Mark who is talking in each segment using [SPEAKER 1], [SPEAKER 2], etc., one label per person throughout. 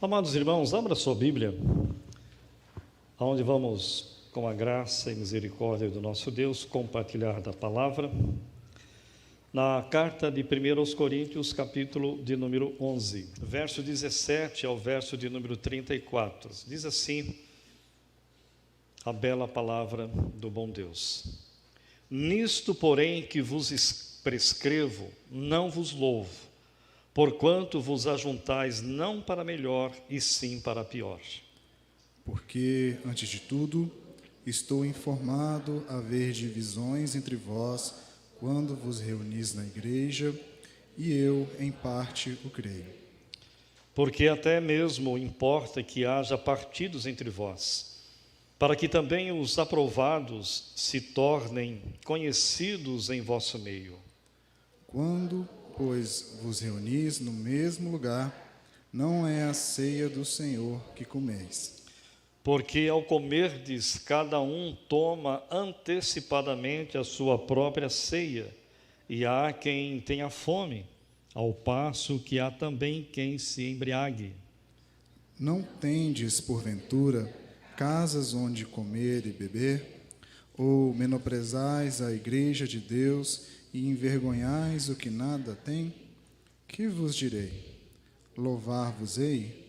[SPEAKER 1] Amados irmãos, abra sua Bíblia, onde vamos, com a graça e misericórdia do nosso Deus, compartilhar da palavra, na carta de 1 aos Coríntios, capítulo de número 11, verso 17 ao verso de número 34. Diz assim a bela palavra do bom Deus: Nisto, porém, que vos prescrevo, não vos louvo, porquanto vos ajuntais não para melhor, e sim para pior.
[SPEAKER 2] Porque, antes de tudo, estou informado haver divisões entre vós quando vos reunis na igreja, e eu, em parte, o creio.
[SPEAKER 1] Porque até mesmo importa que haja partidos entre vós, para que também os aprovados se tornem conhecidos em vosso meio.
[SPEAKER 2] Quando, pois, vos reunis no mesmo lugar, não é a ceia do Senhor que comeis.
[SPEAKER 1] Porque ao comerdes, cada um toma antecipadamente a sua própria ceia, e há quem tenha fome, ao passo que há também quem se embriague.
[SPEAKER 2] Não tendes, porventura, casas onde comer e beber? Ou menosprezais a igreja de Deus e envergonhais o que nada tem? Que vos direi? Louvar-vos-ei?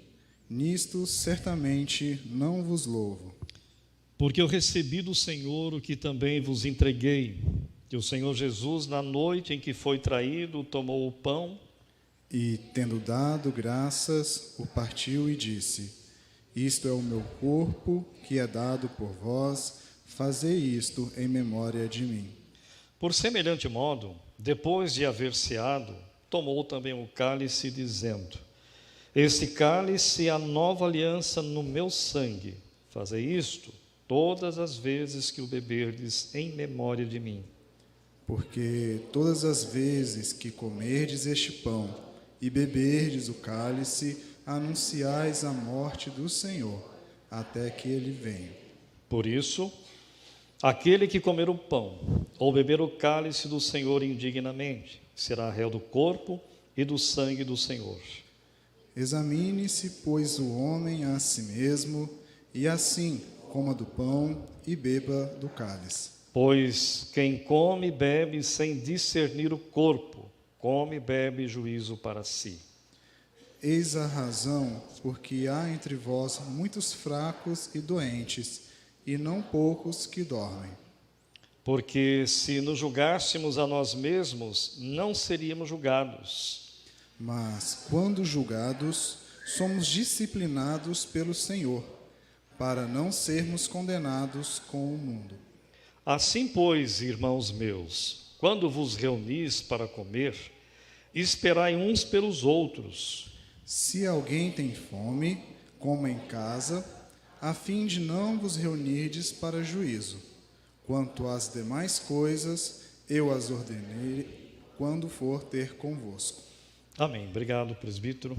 [SPEAKER 2] Nisto certamente não vos louvo.
[SPEAKER 1] Porque eu recebi do Senhor o que também vos entreguei, que o Senhor Jesus, na noite em que foi traído, tomou o pão,
[SPEAKER 2] E, tendo dado graças, o partiu e disse: Isto é o meu corpo, que é dado por vós, fazei isto em memória de mim.
[SPEAKER 1] por semelhante modo, depois de haver ceado, tomou também o cálice, dizendo: Este cálice é a nova aliança no meu sangue. Fazei isto todas as vezes que o beberdes em memória de mim.
[SPEAKER 2] Porque todas as vezes que comerdes este pão e beberdes o cálice, anunciais a morte do Senhor, até que ele venha.
[SPEAKER 1] Por isso, aquele que comer o pão ou beber o cálice do Senhor indignamente será réu do corpo e do sangue do Senhor.
[SPEAKER 2] Examine-se, pois, o homem a si mesmo, e assim coma do pão e beba do cálice.
[SPEAKER 1] Pois quem come e bebe sem discernir o corpo, come e bebe juízo para si.
[SPEAKER 2] Eis a razão porque há entre vós muitos fracos e doentes, e não poucos que dormem.
[SPEAKER 1] Porque se nos julgássemos a nós mesmos, não seríamos julgados.
[SPEAKER 2] Mas, quando julgados, somos disciplinados pelo Senhor, para não sermos condenados com o mundo.
[SPEAKER 1] Assim, pois, irmãos meus, quando vos reunis para comer, esperai uns pelos outros.
[SPEAKER 2] Se alguém tem fome, coma em casa, a fim de não vos reunirdes para juízo. Quanto às demais coisas, eu as ordenei quando for ter convosco.
[SPEAKER 1] Amém. Obrigado, presbítero.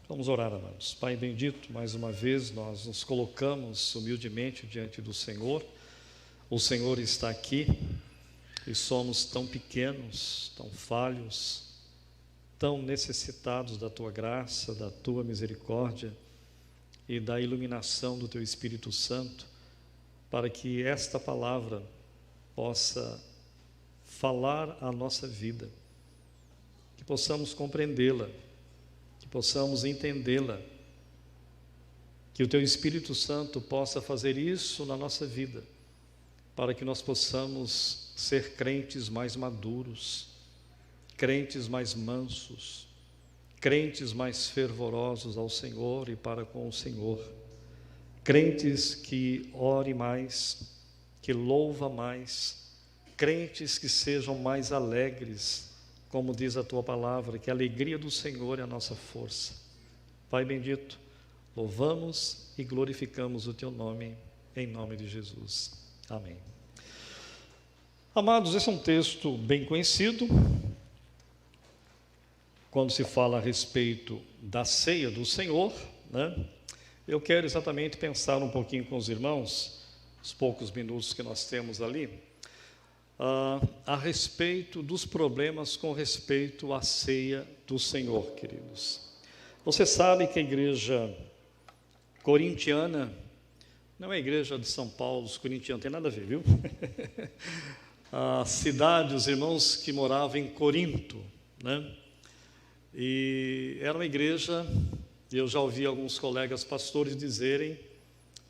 [SPEAKER 1] Vamos orar, amados. Pai bendito, mais uma vez nós nos colocamos humildemente diante do Senhor. O Senhor está aqui e somos tão pequenos, tão falhos, tão necessitados da Tua graça, da Tua misericórdia e da iluminação do Teu Espírito Santo, para que esta palavra possa falar a nossa vida, que possamos compreendê-la, que possamos entendê-la, que o Teu Espírito Santo possa fazer isso na nossa vida, para que nós possamos ser crentes mais maduros, crentes mais mansos, crentes mais fervorosos ao Senhor e para com o Senhor, crentes que ore mais, que louva mais, crentes que sejam mais alegres, como diz a Tua palavra, que a alegria do Senhor é a nossa força. Pai bendito, louvamos e glorificamos o Teu nome, em nome de Jesus. Amém. Amados, esse é um texto bem conhecido, quando se fala a respeito da ceia do Senhor, né? Eu quero exatamente pensar um pouquinho com os irmãos, os poucos minutos que nós temos ali, a respeito dos problemas com respeito à ceia do Senhor, queridos. Você sabe que a igreja corintiana não é a igreja de São Paulo, os corintianos, não tem nada a ver, viu? A cidade, os irmãos que moravam em Corinto, né? E era uma igreja, eu já ouvi alguns colegas pastores dizerem,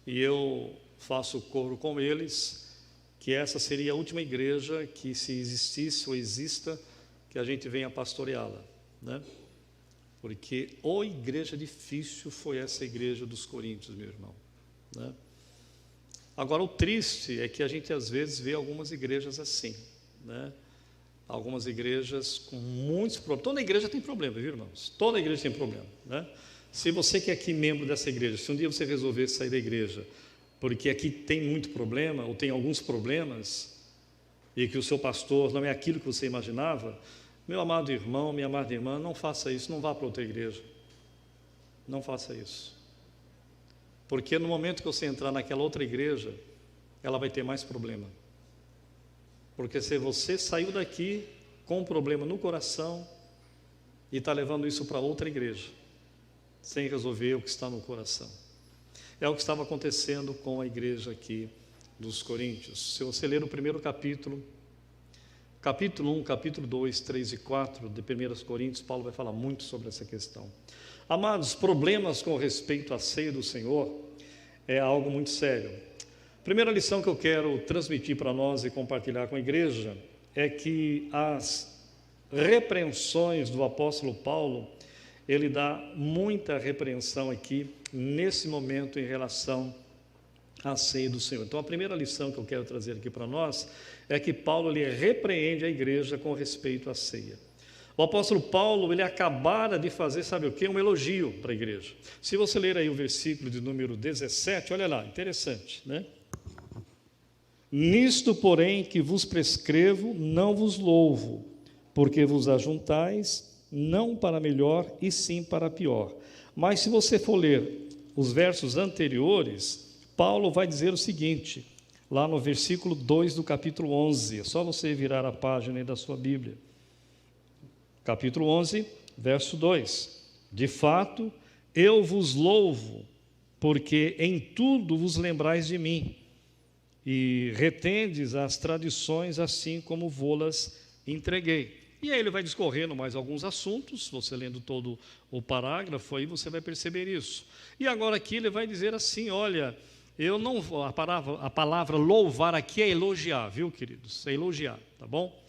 [SPEAKER 1] e eu faço coro com eles, que essa seria a última igreja que, se existisse ou exista, que a gente venha pastoreá-la, né? Porque a igreja difícil foi essa igreja dos Coríntios, meu irmão, né? Agora, o triste é que a gente às vezes vê algumas igrejas assim, né? Algumas igrejas com muitos problemas. Toda igreja tem problema, viu, irmãos? Toda igreja tem problema, né? Se você que é aqui membro dessa igreja, se um dia você resolver sair da igreja, porque aqui tem muito problema, ou tem alguns problemas, e que o seu pastor não é aquilo que você imaginava, meu amado irmão, minha amada irmã, não faça isso, não vá para outra igreja. Não faça isso. Porque no momento que você entrar naquela outra igreja, ela vai ter mais problema. Porque se você saiu daqui com um problema no coração e está levando isso para outra igreja, sem resolver o que está no coração. É o que estava acontecendo com a igreja aqui dos Coríntios. Se você ler o primeiro capítulo 1, capítulo 2, 3 e 4 de 1 Coríntios, Paulo vai falar muito sobre essa questão. Amados, problemas com respeito à ceia do Senhor é algo muito sério. A primeira lição que eu quero transmitir para nós e compartilhar com a igreja é que as repreensões do apóstolo Paulo, ele dá muita repreensão aqui, nesse momento, em relação à ceia do Senhor. Então, a primeira lição que eu quero trazer aqui para nós é que Paulo ele repreende a igreja com respeito à ceia. O apóstolo Paulo, ele acabara de fazer, sabe o quê? Um elogio para a igreja. Se você ler aí o versículo de número 17, olha lá, interessante, né? Nisto, porém, que vos prescrevo, não vos louvo, porque vos ajuntais, não para melhor, e sim para pior. Mas se você for ler os versos anteriores, Paulo vai dizer o seguinte, lá no versículo 2 do capítulo 11, é só você virar a página aí da sua Bíblia. Capítulo 11, verso 2. De fato, eu vos louvo, porque em tudo vos lembrais de mim, e retendes as tradições assim como vô-las entreguei. E aí ele vai discorrendo mais alguns assuntos, você lendo todo o parágrafo, aí você vai perceber isso. E agora aqui ele vai dizer assim, olha, eu não vou, a palavra louvar aqui é elogiar, viu, queridos? É elogiar, tá bom?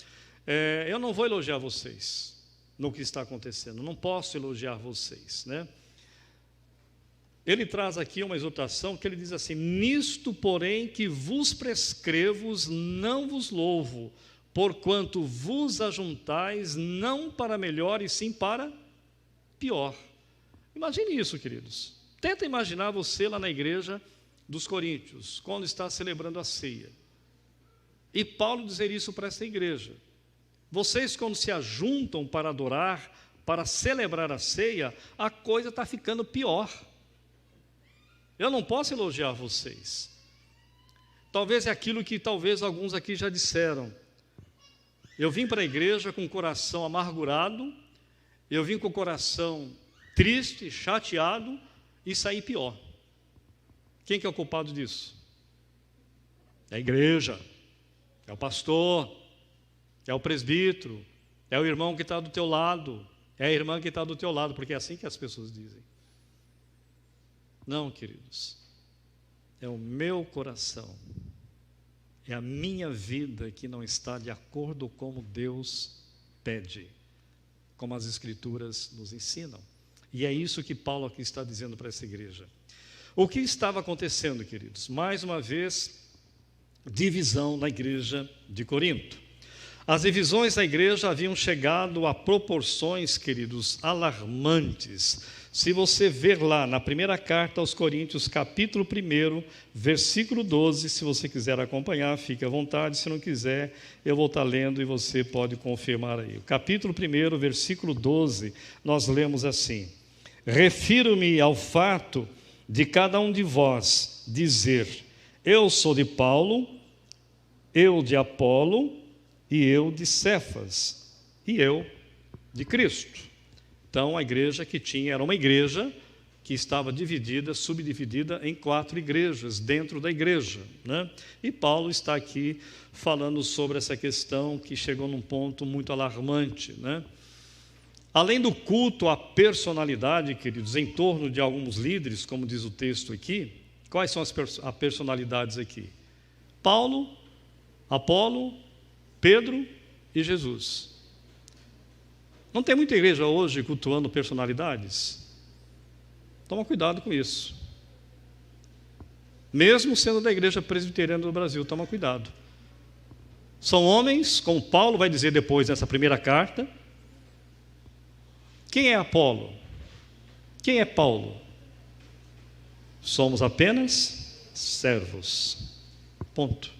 [SPEAKER 1] Eu não vou elogiar vocês no que está acontecendo, não posso elogiar vocês, né? Ele traz aqui uma exortação que ele diz assim, nisto, porém, que vos prescrevo, não vos louvo, porquanto vos ajuntais, não para melhor, e sim para pior. Imagine isso, queridos. Tenta imaginar você lá na igreja dos Coríntios, quando está celebrando a ceia. E Paulo dizer isso para essa igreja. Vocês, quando se ajuntam para adorar, para celebrar a ceia, a coisa está ficando pior. Eu não posso elogiar vocês. Talvez é aquilo que talvez alguns aqui já disseram. Eu vim para a igreja com o coração amargurado, eu vim com o coração triste, chateado e saí pior. Quem que é o culpado disso? É a igreja, é o pastor, é o presbítero, é o irmão que está do teu lado, é a irmã que está do teu lado, porque é assim que as pessoas dizem. Não, queridos, é o meu coração, é a minha vida que não está de acordo com como Deus pede, como as Escrituras nos ensinam. E é isso que Paulo aqui está dizendo para essa igreja. O que estava acontecendo, queridos? Mais uma vez, divisão na igreja de Corinto. As divisões da igreja haviam chegado a proporções, queridos, alarmantes. Se você ver lá na primeira carta aos Coríntios, capítulo 1, versículo 12, se você quiser acompanhar, fique à vontade, se não quiser, eu vou estar lendo e você pode confirmar aí. O capítulo 1, versículo 12, nós lemos assim: refiro-me ao fato de cada um de vós dizer, eu sou de Paulo, eu de Apolo, e eu de Cefas, e eu de Cristo. Então, a igreja que tinha, era uma igreja que estava dividida, subdividida em 4 igrejas dentro da igreja, né? E Paulo está aqui falando sobre essa questão que chegou num ponto muito alarmante, né? Além do culto à personalidade, queridos, em torno de alguns líderes, como diz o texto aqui, quais são as personalidades aqui? Paulo, Apolo, Pedro e Jesus. Não tem muita igreja hoje cultuando personalidades? Toma cuidado com isso. Mesmo sendo da igreja presbiteriana do Brasil, toma cuidado. São homens, como Paulo vai dizer depois nessa primeira carta. Quem é Apolo? Quem é Paulo? Somos apenas servos. Ponto.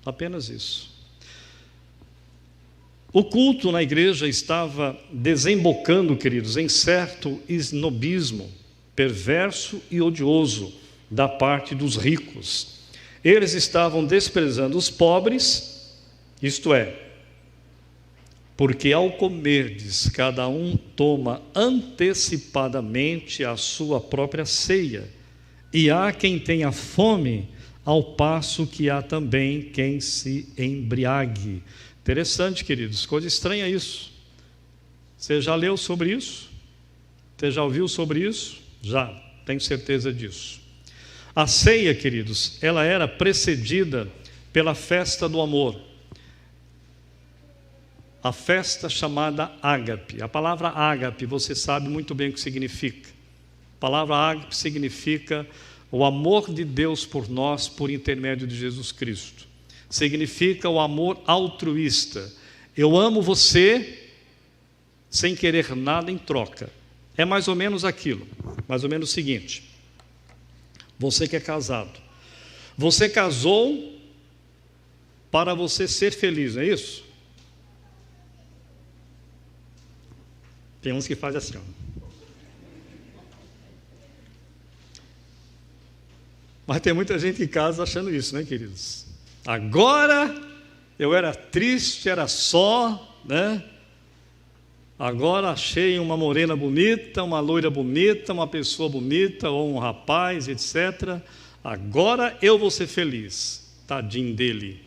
[SPEAKER 1] Apenas isso. O culto na igreja estava desembocando, queridos, em certo esnobismo perverso e odioso da parte dos ricos. Eles estavam desprezando os pobres, isto é, porque ao comerdes, cada um toma antecipadamente a sua própria ceia, e há quem tenha fome, ao passo que há também quem se embriague. Interessante, queridos, coisa estranha isso. Você já leu sobre isso? Você já ouviu sobre isso? Já, tenho certeza disso. A ceia, queridos, ela era precedida pela festa do amor. A festa chamada ágape. A palavra ágape, você sabe muito bem o que significa. A palavra ágape significa o amor de Deus por nós por intermédio de Jesus Cristo. Significa o amor altruísta. Eu amo você sem querer nada em troca. É mais ou menos aquilo, mais ou menos o seguinte: você que é casado, você casou para você ser feliz, não é isso? Tem uns que fazem assim, ó. Mas tem muita gente que casa achando isso, né, queridos? Agora eu era triste, era só, né? Agora achei uma morena bonita, uma loira bonita, uma pessoa bonita, ou um rapaz, etc. Agora eu vou ser feliz. Tadinho dele.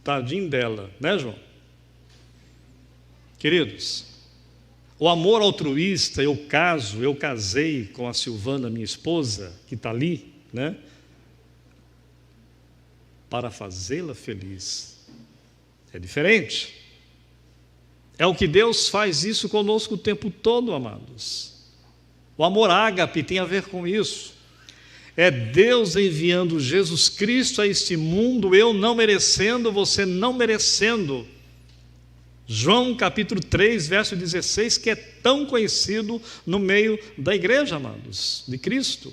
[SPEAKER 1] Tadinho dela, né, João? Queridos, o amor altruísta, eu casei com a Silvana, minha esposa, que está ali, né? Para fazê-la feliz. É diferente. É o que Deus faz isso conosco o tempo todo, amados. O amor ágape tem a ver com isso. É Deus enviando Jesus Cristo a este mundo, eu não merecendo, você não merecendo. João capítulo 3, verso 16, que é tão conhecido no meio da igreja, amados, de Cristo.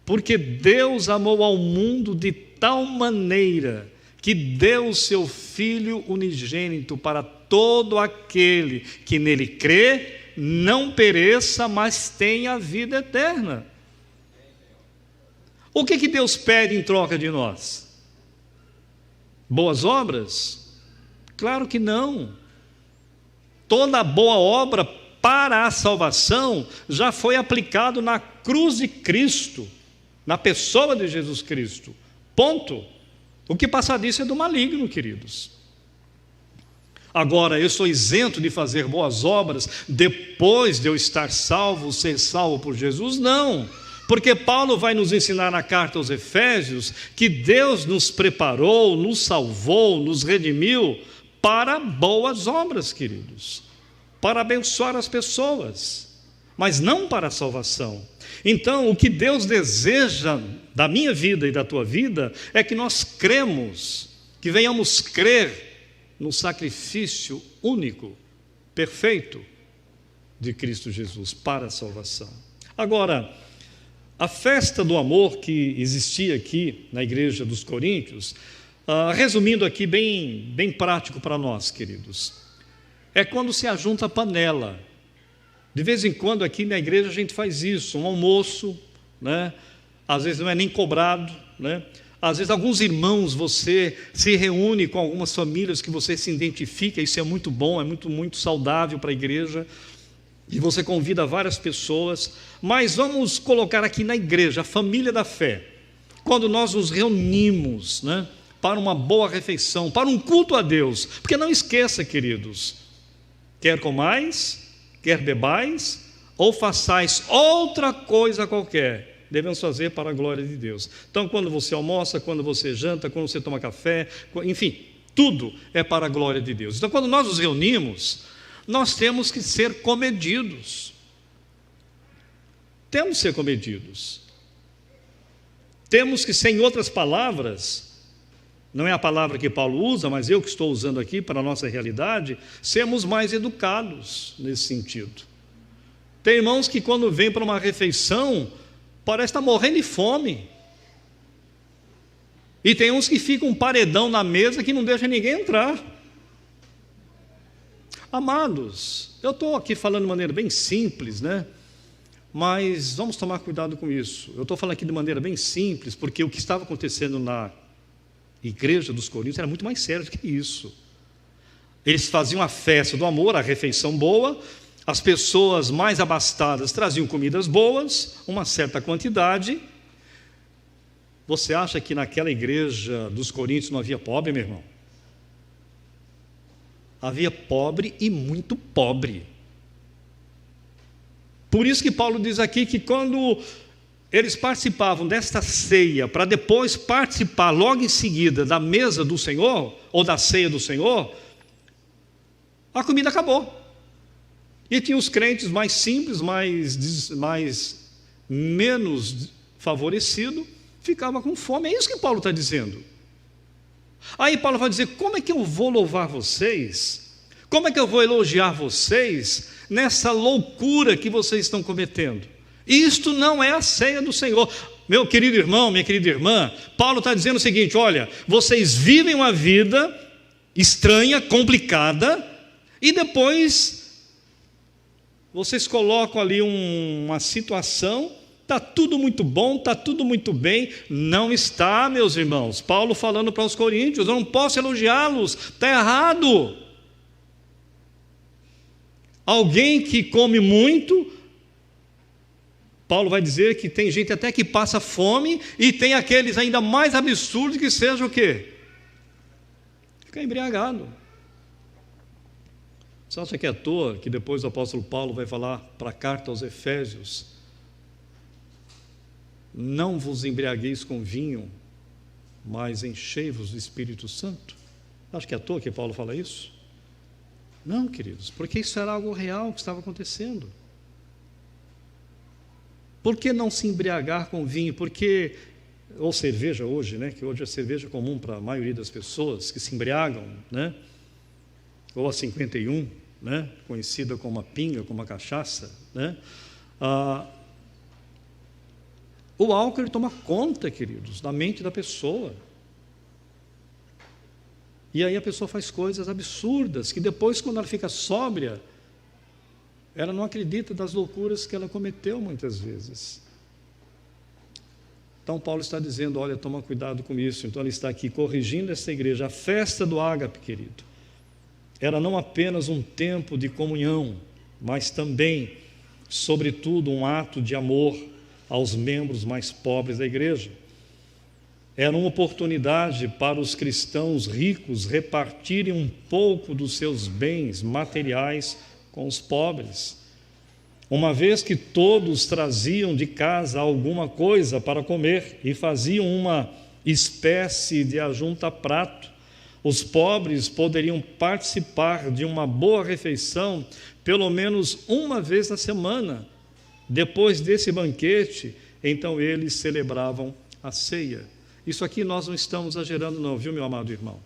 [SPEAKER 1] Porque Deus amou ao mundo de tal maneira que deu o seu Filho unigênito para todo aquele que nele crê, não pereça, mas tenha a vida eterna. O que Deus pede em troca de nós? Boas obras? Claro que não. Toda boa obra para a salvação já foi aplicado na cruz de Cristo, na pessoa de Jesus Cristo. Ponto. O que passa disso é do maligno, queridos. Agora, eu sou isento de fazer boas obras depois de eu estar salvo, ser salvo por Jesus? Não. Porque Paulo vai nos ensinar na carta aos Efésios que Deus nos preparou, nos salvou, nos redimiu para boas obras, queridos. Para abençoar as pessoas, mas não para a salvação. Então, o que Deus deseja da minha vida e da tua vida é que nós cremos, que venhamos crer no sacrifício único, perfeito de Cristo Jesus para a salvação. Agora, a festa do amor que existia aqui na igreja dos Coríntios, resumindo aqui bem prático para nós, queridos, é quando se ajunta a panela. De vez em quando aqui na igreja a gente faz isso, um almoço, né? Às vezes não é nem cobrado, né? Às vezes, alguns irmãos, você se reúne com algumas famílias que você se identifica, isso é muito bom, é muito saudável para a igreja, e você convida várias pessoas, mas vamos colocar aqui na igreja, a família da fé, quando nós nos reunimos, né, para uma boa refeição, para um culto a Deus, porque não esqueça, queridos, quer comais, quer bebais, ou façais outra coisa qualquer, devemos fazer para a glória de Deus. Então, quando você almoça, quando você janta, quando você toma café, enfim, tudo é para a glória de Deus. Então, quando nós nos reunimos, nós temos que ser comedidos. Temos que ser comedidos. Temos que ser, em outras palavras, não é a palavra que Paulo usa, mas eu que estou usando aqui para a nossa realidade, sermos mais educados nesse sentido. Tem irmãos que quando vêm para uma refeição, parece estar morrendo de fome. E tem uns que ficam um paredão na mesa que não deixa ninguém entrar. Amados, eu estou aqui falando de maneira bem simples, né? Mas vamos tomar cuidado com isso. Eu estou falando aqui de maneira bem simples, porque o que estava acontecendo na igreja dos Coríntios era muito mais sério do que isso. Eles faziam a festa do amor, a refeição boa, as pessoas mais abastadas traziam comidas boas, uma certa quantidade. Você acha que naquela igreja dos Coríntios não havia pobre, meu irmão? Havia pobre e muito pobre. Por isso que Paulo diz aqui que quando eles participavam desta ceia, para depois participar logo em seguida da mesa do Senhor, ou da ceia do Senhor, a comida acabou. E tinha os crentes mais simples, menos favorecidos, ficava com fome. É isso que Paulo está dizendo. Aí Paulo vai dizer: como é que eu vou louvar vocês? Como é que eu vou elogiar vocês nessa loucura que vocês estão cometendo? Isto não é a ceia do Senhor. Meu querido irmão, minha querida irmã, Paulo está dizendo o seguinte: olha, vocês vivem uma vida estranha, complicada, e depois vocês colocam ali uma situação, está tudo muito bom, está tudo muito bem. Não está, meus irmãos. Paulo falando para os coríntios: eu não posso elogiá-los, está errado. Alguém que come muito, Paulo vai dizer que tem gente até que passa fome, e tem aqueles ainda mais absurdos que seja o quê? Ficar embriagado. Você acha que é à toa que depois o apóstolo Paulo vai falar para a carta aos Efésios: não vos embriagueis com vinho, mas enchei-vos do Espírito Santo? Acho que é à toa que Paulo fala isso? Não, queridos, porque isso era algo real que estava acontecendo. Por que não se embriagar com vinho? Porque, ou cerveja hoje, né? Que hoje a cerveja é comum para a maioria das pessoas que se embriagam, né? Ou a 51, né? Conhecida como a pinga, como a cachaça, né? O álcool ele toma conta, queridos, da mente da pessoa. E aí a pessoa faz coisas absurdas, que depois, quando ela fica sóbria, ela não acredita das loucuras que ela cometeu muitas vezes. Então Paulo está dizendo: olha, toma cuidado com isso. Então ele está aqui corrigindo essa igreja. A festa do ágape, querido, era não apenas um tempo de comunhão, mas também, sobretudo, um ato de amor aos membros mais pobres da igreja. Era uma oportunidade para os cristãos ricos repartirem um pouco dos seus bens materiais com os pobres. Uma vez que todos traziam de casa alguma coisa para comer e faziam uma espécie de ajunta-prato, os pobres poderiam participar de uma boa refeição pelo menos uma vez na semana. Depois desse banquete, então eles celebravam a ceia. Isso aqui nós não estamos exagerando não, viu, meu amado irmão?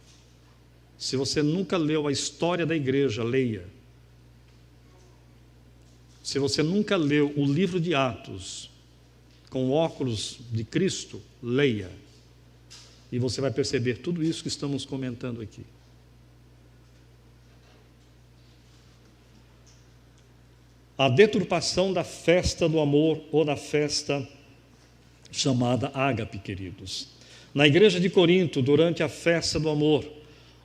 [SPEAKER 1] Se você nunca leu a história da igreja, leia. Se você nunca leu o livro de Atos com óculos de Cristo, leia. E você vai perceber tudo isso que estamos comentando aqui. A deturpação da festa do amor ou da festa chamada ágape, queridos. Na igreja de Corinto, durante a festa do amor,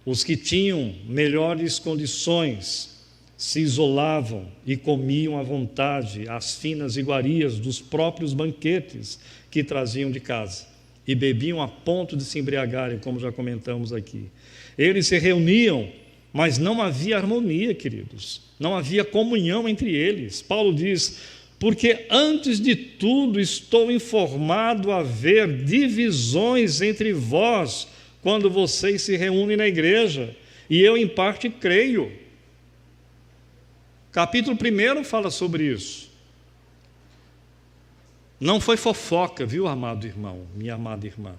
[SPEAKER 1] os que tinham melhores condições se isolavam e comiam à vontade as finas iguarias dos próprios banquetes que traziam de casa e bebiam a ponto de se embriagarem, como já comentamos aqui. Eles se reuniam, mas não havia harmonia, queridos, não havia comunhão entre eles. Paulo diz: porque antes de tudo estou informado haver divisões entre vós quando vocês se reúnem na igreja, e eu em parte creio. Capítulo 1 fala sobre isso. Não foi fofoca, viu, amado irmão, minha amada irmã.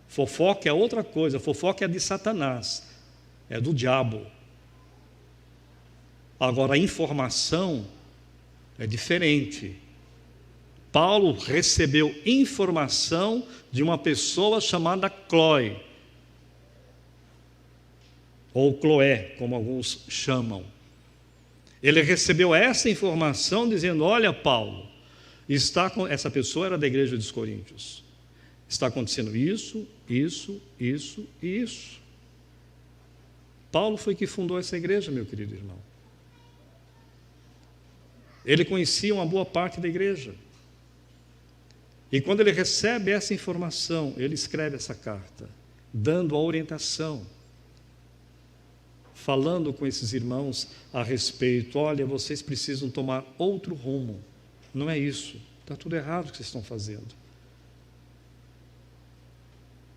[SPEAKER 1] Fofoca é outra coisa, fofoca é de Satanás, é do diabo. Agora, a informação é diferente. Paulo recebeu informação de uma pessoa chamada Cloé, ou Cloé, como alguns chamam. Ele recebeu essa informação dizendo: olha, Paulo, essa pessoa era da igreja dos Coríntios, está acontecendo isso, isso, isso e isso. Paulo foi que fundou essa igreja, meu querido irmão. Ele conhecia uma boa parte da igreja. E quando ele recebe essa informação, ele escreve essa carta, dando a orientação, falando com esses irmãos a respeito: olha, vocês precisam tomar outro rumo. Não é isso, está tudo errado o que vocês estão fazendo.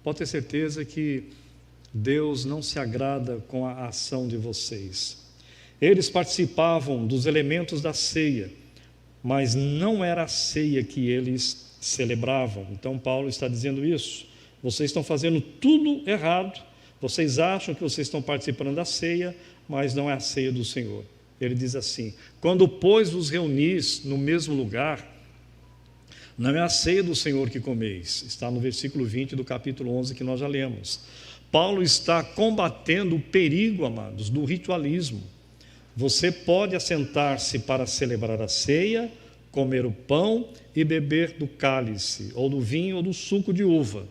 [SPEAKER 1] Pode ter certeza que Deus não se agrada com a ação de vocês. Eles participavam dos elementos da ceia, mas não era a ceia que eles celebravam. Então Paulo está dizendo isso: vocês estão fazendo tudo errado, vocês acham que vocês estão participando da ceia, mas não é a ceia do Senhor. Ele diz assim: quando, pois, vos reunis no mesmo lugar, não é a ceia do Senhor que comeis. Está no versículo 20 do capítulo 11 que nós já lemos. Paulo está combatendo o perigo, amados, do ritualismo. Você pode assentar-se para celebrar a ceia, comer o pão e beber do cálice, ou do vinho, ou do suco de uva.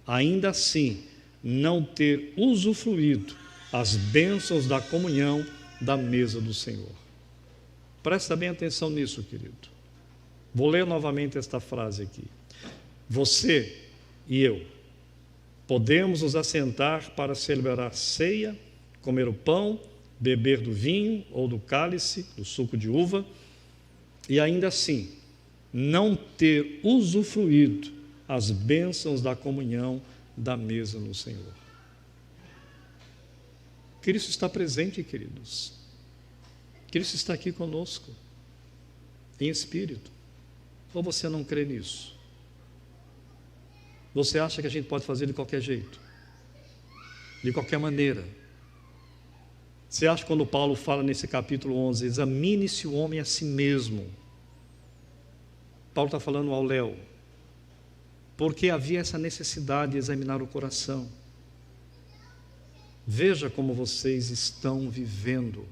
[SPEAKER 1] Ainda assim, não ter usufruído as bênçãos da comunhão da mesa do Senhor. Presta bem atenção nisso, querido. Vou ler novamente esta frase aqui. Você e eu podemos nos assentar para celebrar a ceia, comer o pão, beber do vinho ou do cálice, do suco de uva, e ainda assim não ter usufruído as bênçãos da comunhão da mesa no Senhor. Cristo está presente, queridos. Cristo está aqui conosco, em espírito. Ou você não crê nisso? Você acha que a gente pode fazer de qualquer jeito? De qualquer maneira? Você acha que quando Paulo fala nesse capítulo 11, examine-se o homem a si mesmo? Paulo está falando ao Léo, porque havia essa necessidade de examinar o coração. Veja como vocês estão vivendo.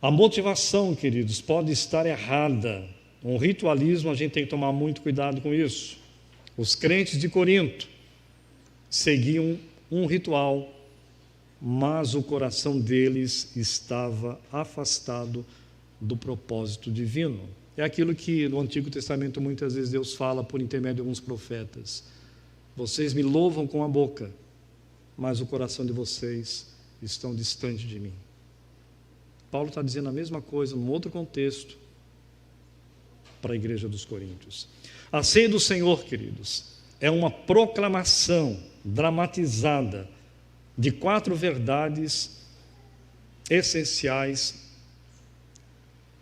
[SPEAKER 1] A motivação, queridos, pode estar errada. Um ritualismo, a gente tem que tomar muito cuidado com isso. Os crentes de Corinto seguiam um ritual, mas o coração deles estava afastado do propósito divino. É aquilo que no Antigo Testamento muitas vezes Deus fala por intermédio de alguns profetas: vocês me louvam com a boca, mas o coração de vocês estão distante de mim. Paulo está dizendo a mesma coisa num outro contexto para a igreja dos Coríntios. A ceia do Senhor, queridos, é uma proclamação dramatizada de 4 verdades essenciais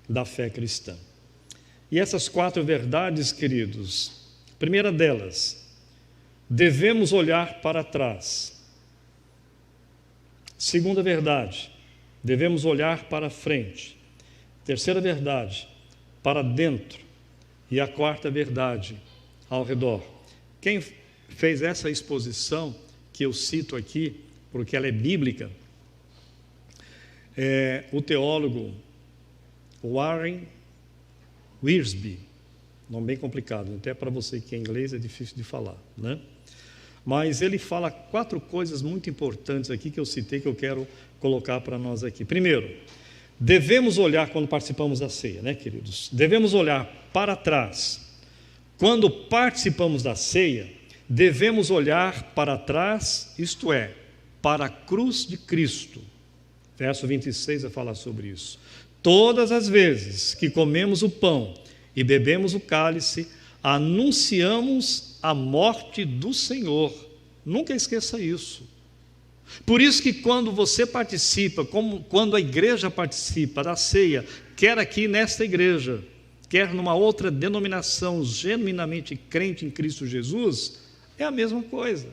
[SPEAKER 1] da fé cristã. E essas 4 verdades, queridos, primeira delas, devemos olhar para trás. Segunda verdade, devemos olhar para frente. Terceira verdade, para dentro. E a quarta verdade, ao redor. Quem fez essa exposição, que eu cito aqui, porque ela é bíblica, é o teólogo Warren Wiersbe. nome bem complicado, até para você que é inglês é difícil de falar, né? Mas ele fala 4 coisas muito importantes aqui que eu citei, que eu quero colocar para nós aqui. Primeiro, devemos olhar quando participamos da ceia, né, queridos? Devemos olhar para trás. Quando participamos da ceia, devemos olhar para trás, isto é, para a cruz de Cristo. Verso 26 vai falar sobre isso. Todas as vezes que comemos o pão e bebemos o cálice, anunciamos a morte do Senhor. Nunca esqueça isso. Por isso que quando você participa, quando a igreja participa da ceia, quer aqui nesta igreja, quer numa outra denominação genuinamente crente em Cristo Jesus, é a mesma coisa.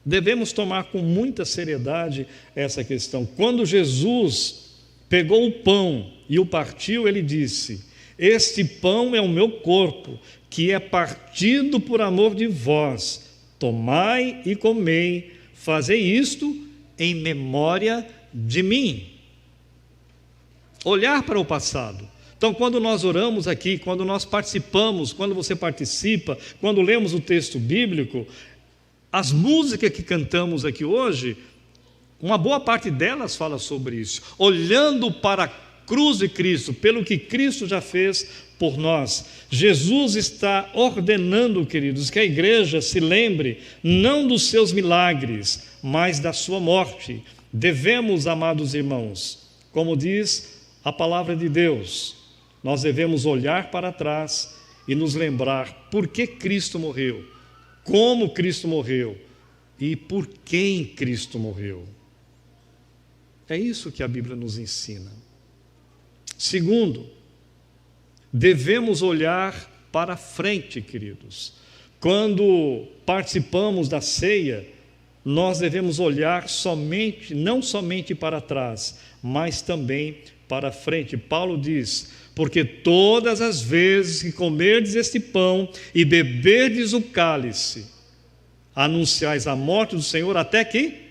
[SPEAKER 1] Devemos tomar com muita seriedade essa questão. Quando Jesus pegou o pão e o partiu, ele disse: este pão é o meu corpo, que é partido por amor de vós. Tomai e comei, fazei isto em memória de mim. Olhar para o passado. Então, quando nós oramos aqui, quando nós participamos, quando você participa, quando lemos o texto bíblico, as músicas que cantamos aqui hoje, uma boa parte delas fala sobre isso. Olhando para a cruz de Cristo, pelo que Cristo já fez por nós. Jesus está ordenando, queridos, que a igreja se lembre não dos seus milagres, mas da sua morte. Devemos, amados irmãos, como diz a palavra de Deus, nós devemos olhar para trás e nos lembrar por que Cristo morreu, como Cristo morreu e por quem Cristo morreu. É isso que a Bíblia nos ensina. Segundo, devemos olhar para frente, queridos. Quando participamos da ceia, nós devemos olhar não somente para trás, mas também para frente. Paulo diz: porque todas as vezes que comerdes este pão e beberdes o cálice, anunciais a morte do Senhor até que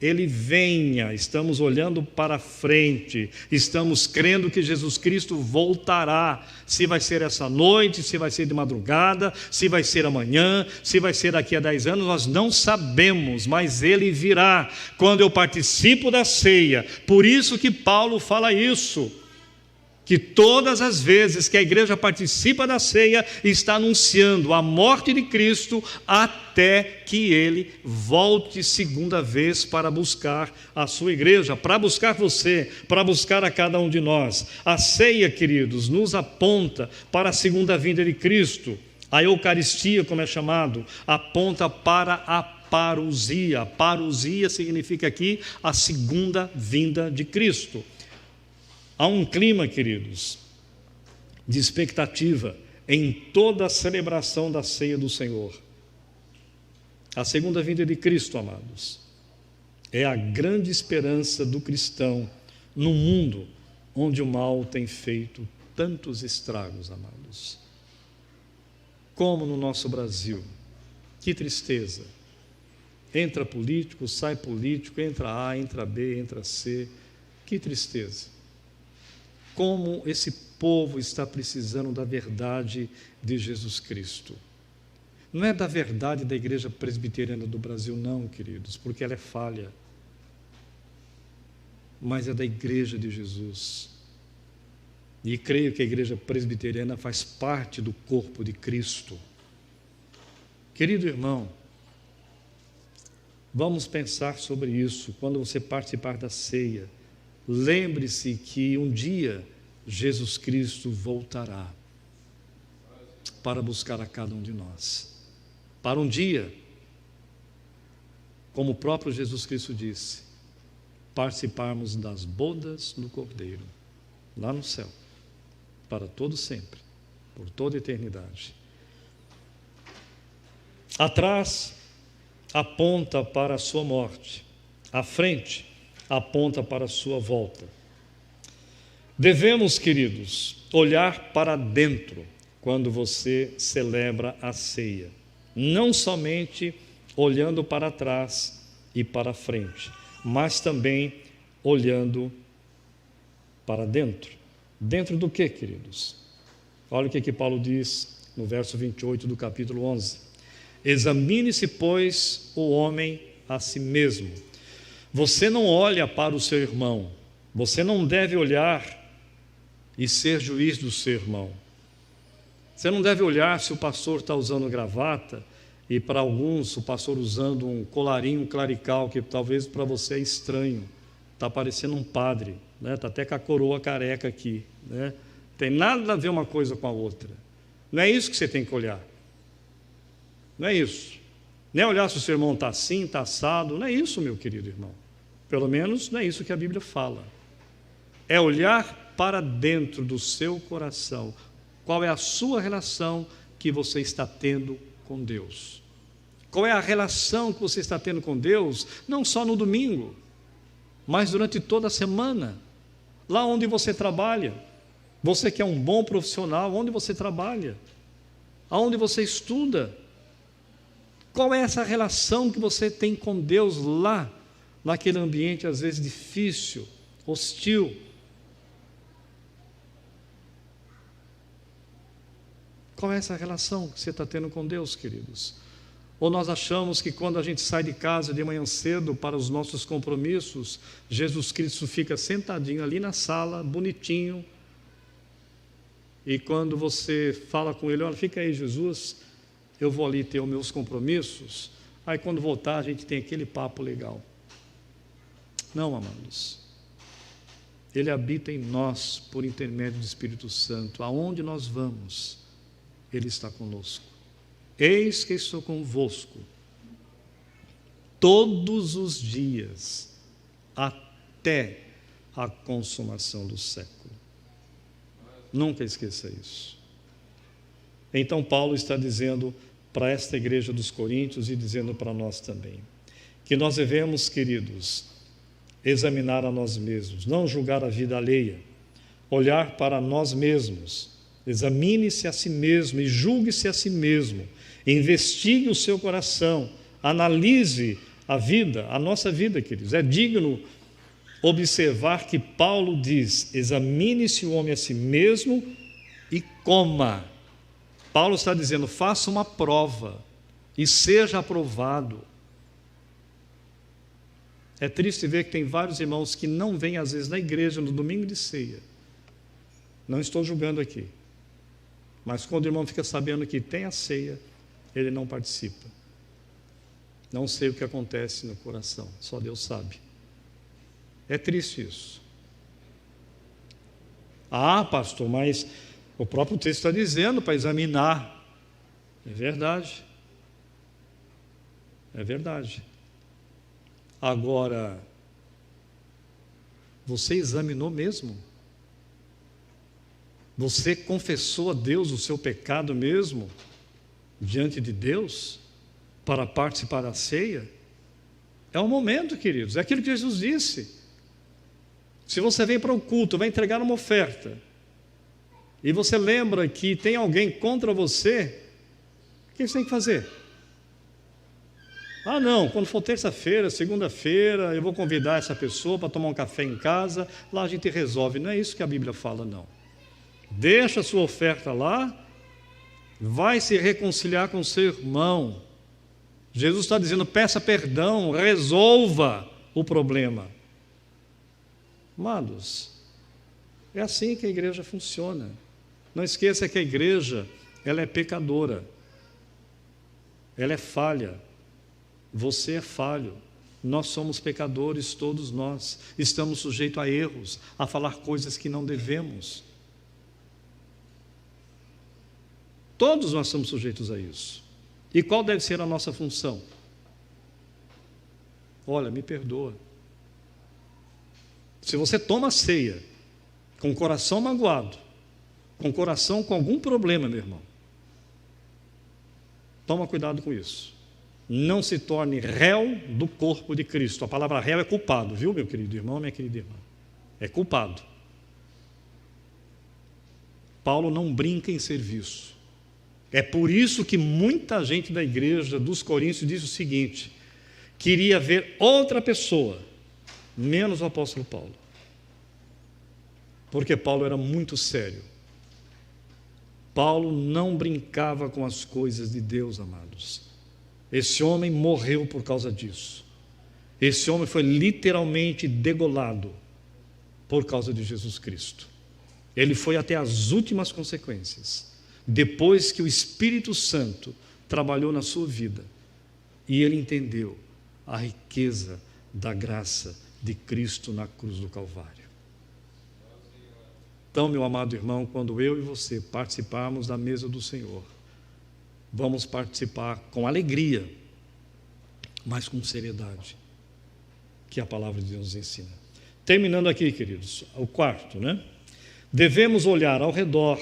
[SPEAKER 1] Ele venha. Estamos olhando para frente, estamos crendo que Jesus Cristo voltará. Se vai ser essa noite, se vai ser de madrugada, se vai ser amanhã, se vai ser daqui a 10 anos, nós não sabemos, mas Ele virá quando eu participo da ceia. Por isso que Paulo fala isso, que todas as vezes que a igreja participa da ceia, está anunciando a morte de Cristo até que Ele volte segunda vez para buscar a sua igreja, para buscar você, para buscar a cada um de nós. A ceia, queridos, nos aponta para a segunda vinda de Cristo. A Eucaristia, como é chamado, aponta para a parousia. Parousia significa aqui a segunda vinda de Cristo. Há um clima, queridos, de expectativa em toda a celebração da ceia do Senhor. A segunda vinda de Cristo, amados, é a grande esperança do cristão no mundo onde o mal tem feito tantos estragos, amados. Como no nosso Brasil. Que tristeza. Entra político, sai político, entra A, entra B, entra C. Que tristeza. Como esse povo está precisando da verdade de Jesus Cristo. Não é da verdade da Igreja Presbiteriana do Brasil, não, queridos, porque ela é falha. Mas é da Igreja de Jesus. E creio que a Igreja Presbiteriana faz parte do corpo de Cristo. Querido irmão, vamos pensar sobre isso quando você participar da ceia. Lembre-se que um dia Jesus Cristo voltará para buscar a cada um de nós. Para um dia, como o próprio Jesus Cristo disse, participarmos das bodas do Cordeiro, lá no céu, para todo sempre, por toda a eternidade. Atrás aponta para a sua morte, à frente aponta para a sua volta. Devemos, queridos, olhar para dentro quando você celebra a ceia, não somente olhando para trás e para frente, mas também olhando para dentro. Dentro do que, queridos? Olha o que Paulo diz no verso 28 do capítulo 11. Examine-se, pois, o homem a si mesmo. Você não olha para o seu irmão, você não deve olhar e ser juiz do seu irmão. Você não deve olhar se o pastor está usando gravata e para alguns o pastor usando um colarinho clerical que talvez para você é estranho, está parecendo um padre, né? Está até com a coroa careca aqui, né? Tem nada a ver uma coisa com a outra. Não é isso que você tem que olhar. Não é isso. Não é olhar se o seu irmão está assim, está assado. Não é isso, meu querido irmão. Pelo menos não é isso que a Bíblia fala. É olhar para dentro do seu coração. Qual é a sua relação que você está tendo com Deus? Qual é a relação que você está tendo com Deus, não só no domingo, mas durante toda a semana, lá onde você trabalha. Você que é um bom profissional, onde você trabalha, aonde você estuda, qual é essa relação que você tem com Deus lá, naquele ambiente às vezes difícil, hostil? Qual é essa relação que você está tendo com Deus, queridos? Ou nós achamos que quando a gente sai de casa de manhã cedo para os nossos compromissos, Jesus Cristo fica sentadinho ali na sala, bonitinho, e quando você fala com ele, olha, fica aí, Jesus, eu vou ali ter os meus compromissos, aí quando voltar a gente tem aquele papo legal. Não, amados. Ele habita em nós por intermédio do Espírito Santo. Aonde nós vamos, Ele está conosco. Eis que estou convosco todos os dias, até a consumação do século. Nunca esqueça isso. Então Paulo está dizendo para esta igreja dos Coríntios e dizendo para nós também, que nós devemos, queridos, examinar a nós mesmos, não julgar a vida alheia, olhar para nós mesmos, examine-se a si mesmo e julgue-se a si mesmo, investigue o seu coração, analise a vida, a nossa vida, queridos. É digno observar que Paulo diz, examine-se o homem a si mesmo e coma. Paulo está dizendo, faça uma prova e seja aprovado. É triste ver que tem vários irmãos que não vêm às vezes na igreja no domingo de ceia. Não estou julgando aqui, mas quando o irmão fica sabendo que tem a ceia, ele não participa. Não sei o que acontece no coração, só Deus sabe. É triste isso. Ah, pastor, mas o próprio texto está dizendo para examinar. É verdade. É verdade. Agora, você examinou mesmo? Você confessou a Deus o seu pecado mesmo, diante de Deus, para participar da ceia? É o momento, queridos, é aquilo que Jesus disse. Se você vem para o culto, vai entregar uma oferta, e você lembra que tem alguém contra você, o que você tem que fazer? Ah, não, quando for terça-feira, segunda-feira, eu vou convidar essa pessoa para tomar um café em casa, lá a gente resolve. Não é isso que a Bíblia fala, não. Deixa a sua oferta lá, vai se reconciliar com o seu irmão. Jesus está dizendo, peça perdão, resolva o problema. Amados, é assim que a igreja funciona. Não esqueça que a igreja, ela é pecadora, ela é falha, você é falho, nós somos pecadores, todos nós, estamos sujeitos a erros, a falar coisas que não devemos. Todos nós somos sujeitos a isso. E qual deve ser a nossa função? Olha, me perdoa. Se você toma ceia com o coração magoado, com o coração com algum problema, meu irmão, toma cuidado com isso. Não se torne réu do corpo de Cristo. A palavra réu é culpado, viu, meu querido irmão, minha querida irmã? É culpado. Paulo não brinca em serviço. É por isso que muita gente da igreja dos Coríntios diz o seguinte, queria ver outra pessoa, menos o apóstolo Paulo. Porque Paulo era muito sério. Paulo não brincava com as coisas de Deus, amados. Esse homem morreu por causa disso. Esse homem foi literalmente degolado por causa de Jesus Cristo. Ele foi até as últimas consequências, depois que o Espírito Santo trabalhou na sua vida e ele entendeu a riqueza da graça de Cristo na cruz do Calvário. Então, meu amado irmão, quando eu e você participarmos da mesa do Senhor, vamos participar com alegria, mas com seriedade, que a palavra de Deus nos ensina. Terminando aqui, queridos, o quarto, né? Devemos olhar ao redor.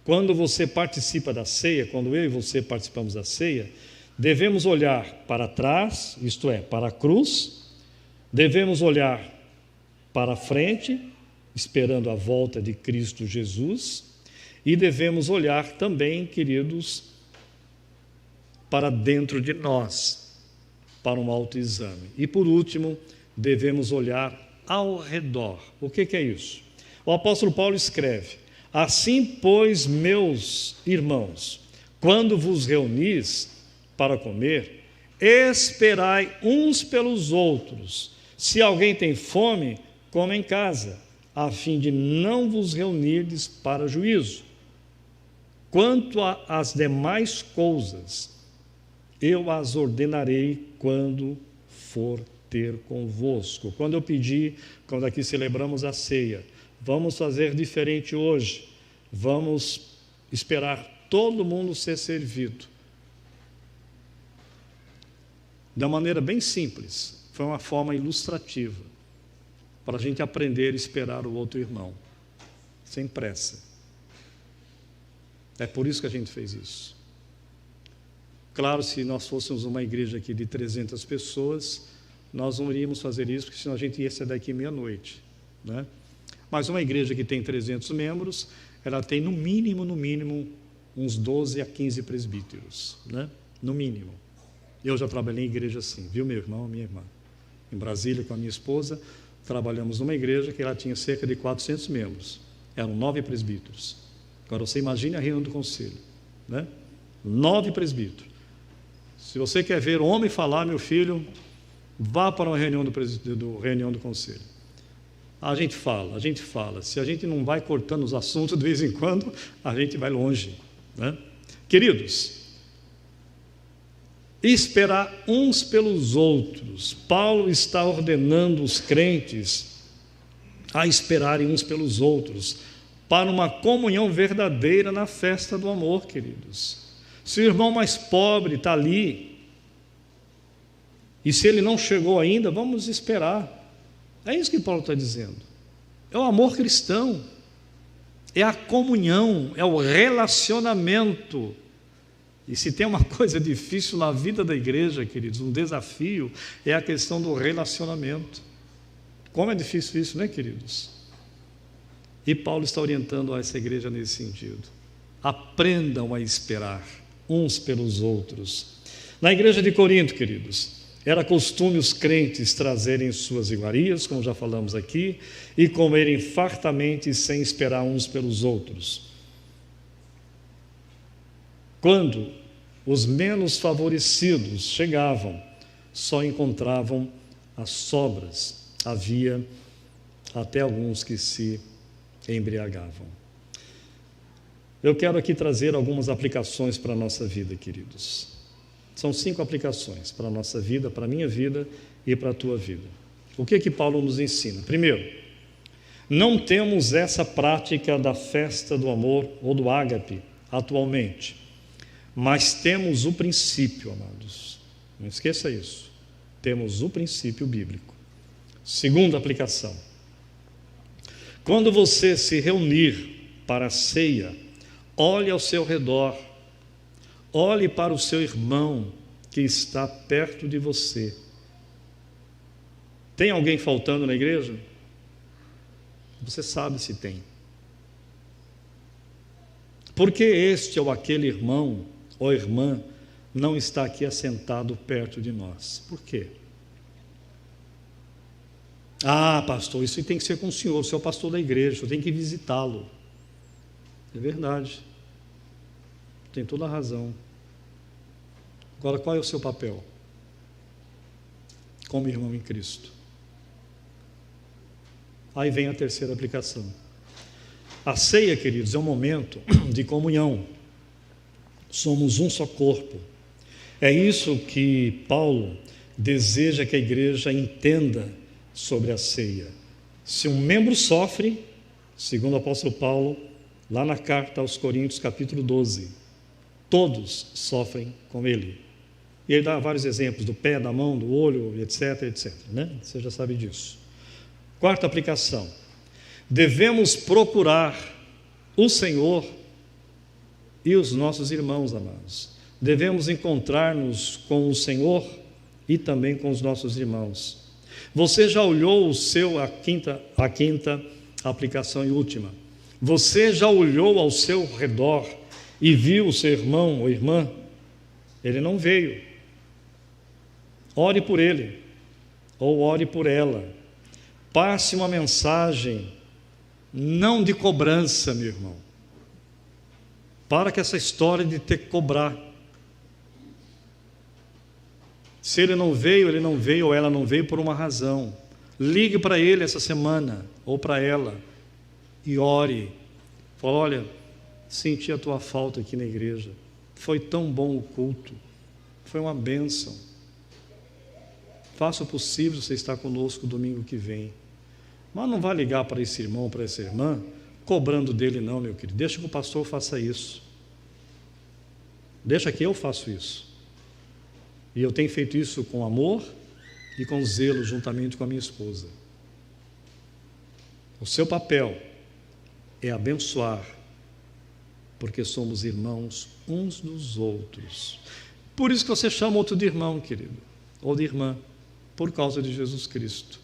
[SPEAKER 1] Quando você participa da ceia, quando eu e você participamos da ceia, devemos olhar para trás, isto é, para a cruz, devemos olhar para a frente, esperando a volta de Cristo Jesus, e devemos olhar também, queridos, para dentro de nós, para um autoexame. E por último, devemos olhar ao redor. O que é isso? O apóstolo Paulo escreve: assim, pois, meus irmãos, quando vos reunis para comer, esperai uns pelos outros. Se alguém tem fome, coma em casa, a fim de não vos reunirdes para juízo. Quanto às demais coisas, eu as ordenarei quando for ter convosco. Quando eu pedi, quando aqui celebramos a ceia, vamos fazer diferente hoje. Vamos esperar todo mundo ser servido. De uma maneira bem simples. Foi uma forma ilustrativa, para a gente aprender a esperar o outro irmão, sem pressa. É por isso que a gente fez isso. Claro, se nós fôssemos uma igreja aqui de 300 pessoas, nós não iríamos fazer isso, porque senão a gente ia sair daqui meia-noite, né? Mas uma igreja que tem 300 membros, ela tem no mínimo, uns 12 a 15 presbíteros, né? No mínimo. Eu já trabalhei em igreja assim, viu, meu irmão, minha irmã? Em Brasília, com a minha esposa, trabalhamos numa igreja que ela tinha cerca de 400 membros. Eram 9 presbíteros. Agora, você imagine a reunião do conselho, né? 9 presbíteros. Se você quer ver homem falar, meu filho, vá para uma reunião do conselho. A gente fala. Se a gente não vai cortando os assuntos de vez em quando, a gente vai longe, né? Queridos, esperar uns pelos outros. Paulo está ordenando os crentes a esperarem uns pelos outros, para uma comunhão verdadeira na festa do amor, queridos. Se o irmão mais pobre está ali, e se ele não chegou ainda, vamos esperar. É isso que Paulo está dizendo. É o amor cristão, é a comunhão, é o relacionamento. E se tem uma coisa difícil na vida da igreja, queridos, um desafio, é a questão do relacionamento. Como é difícil isso, né, queridos? E Paulo está orientando a essa igreja nesse sentido. Aprendam a esperar uns pelos outros. Na igreja de Corinto, queridos, era costume os crentes trazerem suas iguarias, como já falamos aqui, e comerem fartamente sem esperar uns pelos outros. Quando os menos favorecidos chegavam, só encontravam as sobras. Havia até alguns que se embriagavam. Eu quero aqui trazer algumas aplicações para a nossa vida, queridos. São 5 aplicações para a nossa vida, para a minha vida e para a tua vida. O que Paulo nos ensina? Primeiro, não temos essa prática da festa do amor ou do ágape atualmente, mas temos o princípio, amados. Não esqueça isso. Temos o princípio bíblico. Segunda aplicação. Quando você se reunir para a ceia, olhe ao seu redor. Olhe para o seu irmão que está perto de você. Tem alguém faltando na igreja? Você sabe se tem. Por que este ou aquele irmão ou irmã não está aqui assentado perto de nós? Por quê? Ah, pastor, isso tem que ser com o senhor é o pastor da igreja, eu tenho que visitá-lo. É verdade. Tem toda a razão. Agora, qual é o seu papel como irmão em Cristo? Aí vem a terceira aplicação. A ceia, queridos, é um momento de comunhão. Somos um só corpo. É isso que Paulo deseja que a igreja entenda sobre a ceia. Se um membro sofre, segundo o apóstolo Paulo, lá na carta aos Coríntios, capítulo 12, todos sofrem com ele. E ele dá vários exemplos, do pé, da mão, do olho, etc, etc. Né? Você já sabe disso. Quarta aplicação. Devemos procurar o Senhor e os nossos irmãos amados. Devemos encontrar-nos com o Senhor e também com os nossos irmãos. Você já olhou a quinta aplicação e última. Você já olhou ao seu redor e viu o seu irmão ou irmã? Ele não veio. Ore por ele ou ore por ela. Passe uma mensagem, não de cobrança, meu irmão. Para com essa história de ter que cobrar. Se ele não veio, ou ela não veio por uma razão. Ligue para ele essa semana, ou para ela, e ore. Fala, olha, senti a tua falta aqui na igreja. Foi tão bom o culto. Foi uma bênção. Faça o possível você estar conosco domingo que vem. Mas não vá ligar para esse irmão, para essa irmã, cobrando dele não, meu querido. Deixa que o pastor faça isso. Deixa que eu faço isso. E eu tenho feito isso com amor e com zelo, juntamente com a minha esposa. O seu papel é abençoar, porque somos irmãos uns dos outros. Por isso que você chama outro de irmão, querido, ou de irmã, por causa de Jesus Cristo.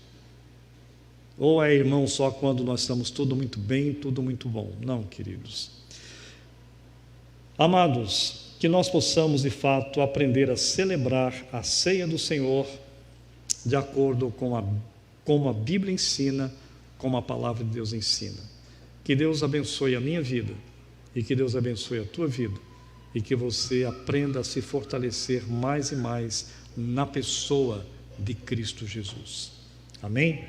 [SPEAKER 1] Ou é irmão só quando nós estamos tudo muito bem, tudo muito bom. Não, queridos. Amados, que nós possamos de fato aprender a celebrar a ceia do Senhor de acordo com como a Bíblia ensina, como a palavra de Deus ensina. Que Deus abençoe a minha vida e que Deus abençoe a tua vida e que você aprenda a se fortalecer mais e mais na pessoa de Cristo Jesus. Amém?